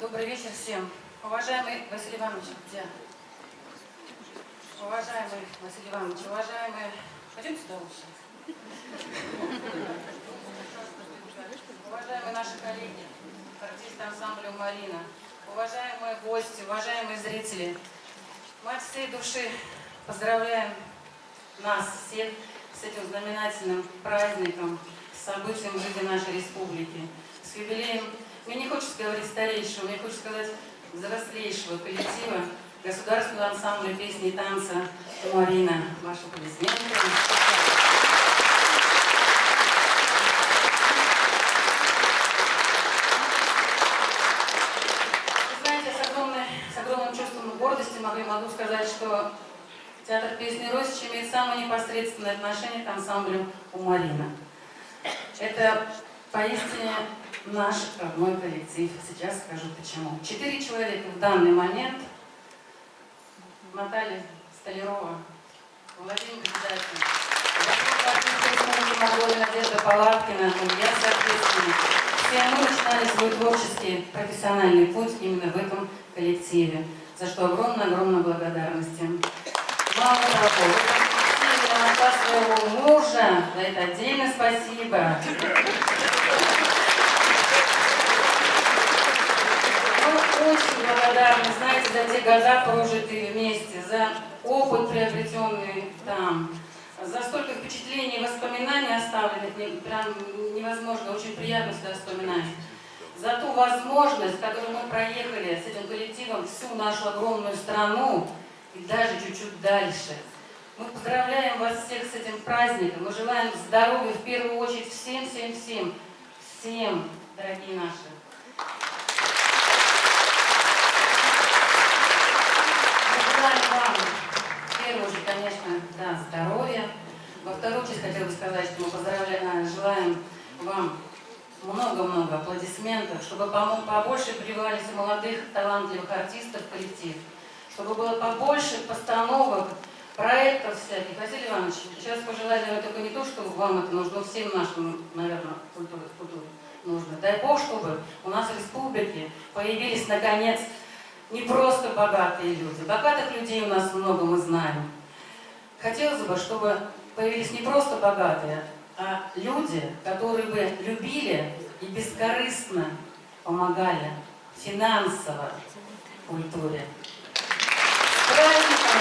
Добрый вечер всем. Уважаемый Василий Иванович, где? Уважаемый Василий Иванович, уважаемые... Пойдемте сюда лучше. Уважаемые наши коллеги, артисты ансамбля «Марина», уважаемые гости, уважаемые зрители, мы от всей души поздравляем нас всех с этим знаменательным праздником, с событием в жизни нашей республики, с юбилеем. Мне не хочется говорить старейшего, мне хочется сказать взрослейшего коллектива государственного ансамбля песни и танца «Марина». Ваши аплодисменты. С огромным чувством гордости могу сказать, что театр песни «Росич» имеет самое непосредственное отношение к ансамблю «Марина». Это поистине наш родной коллектив. Сейчас скажу почему. 4 человека в данный момент. Наталья Столярова, Владимир Гридякин, Надежда Палаткина, я, соответственно. Все мы начинали свой творческий профессиональный путь именно в этом коллективе, за что огромная благодарность им. Мало того, вы нашла своего мужа, за это отдельное спасибо. Мы очень благодарны, знаете, за те года, прожитые вместе, за опыт, приобретенный там, за столько впечатлений и воспоминаний оставленных, прям невозможно, очень приятно всегда вспоминать. За ту возможность, которую мы проехали с этим коллективом всю нашу огромную страну и даже чуть-чуть дальше. Мы поздравляем вас всех с этим праздником, мы желаем здоровья в первую очередь всем, дорогие наши. Мы желаем вам, в первую очередь, конечно, да, здоровья. Во вторую очередь хотела бы сказать, что мы желаем вам много-много аплодисментов, чтобы побольше прививались молодых, талантливых артистов в коллектив, чтобы было побольше постановок, проектов всяких. Василий Иванович, сейчас пожелаю, наверное, только не то, что вам это нужно, всем нашим, наверное, культуре нужно. Дай Бог, чтобы у нас в республике появились, наконец, не просто богатые люди. Богатых людей у нас много, мы знаем. Хотелось бы, чтобы появились не просто богатые, а люди, которые бы любили и бескорыстно помогали финансово культуре. С праздником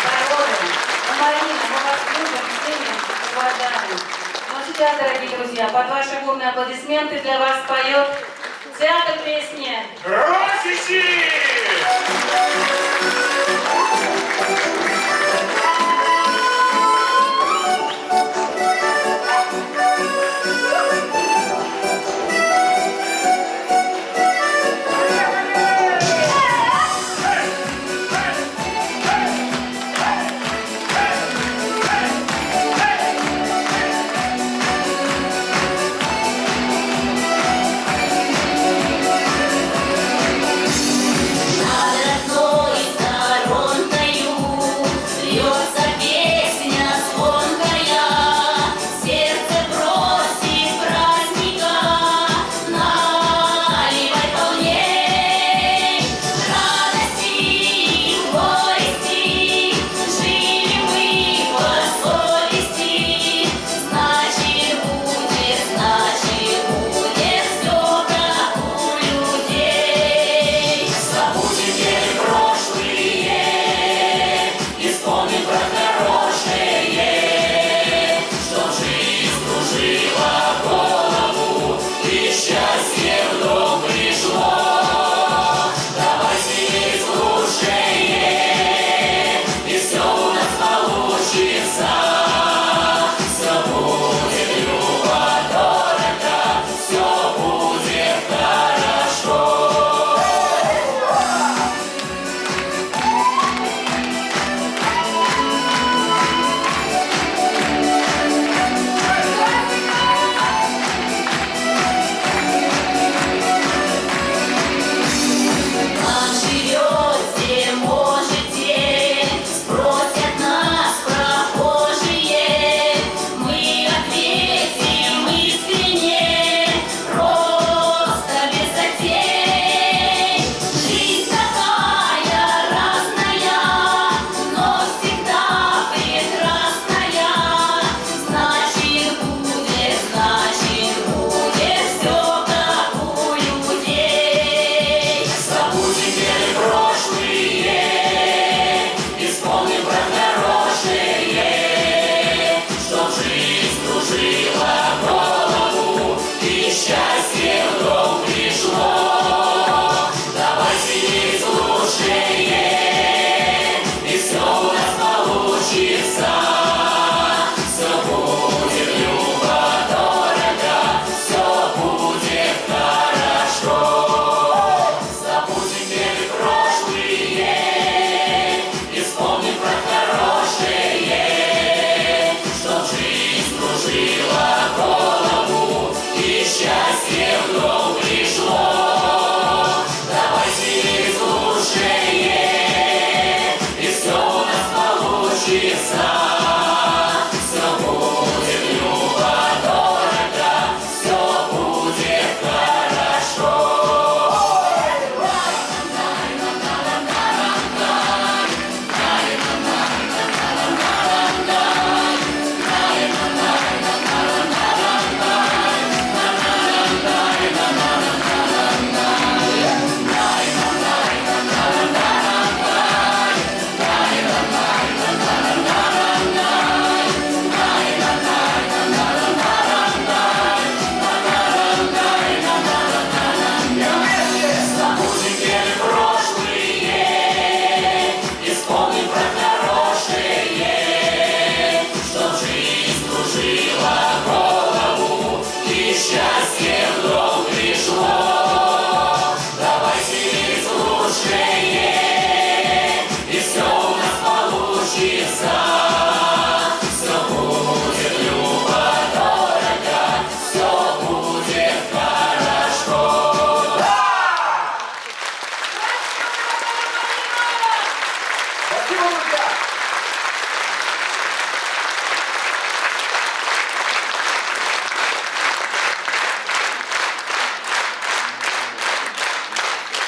здоровья! Марина, мы вас любим, ценим, уважаем. Ну а сейчас, дорогие друзья, под ваши бурные аплодисменты для вас поет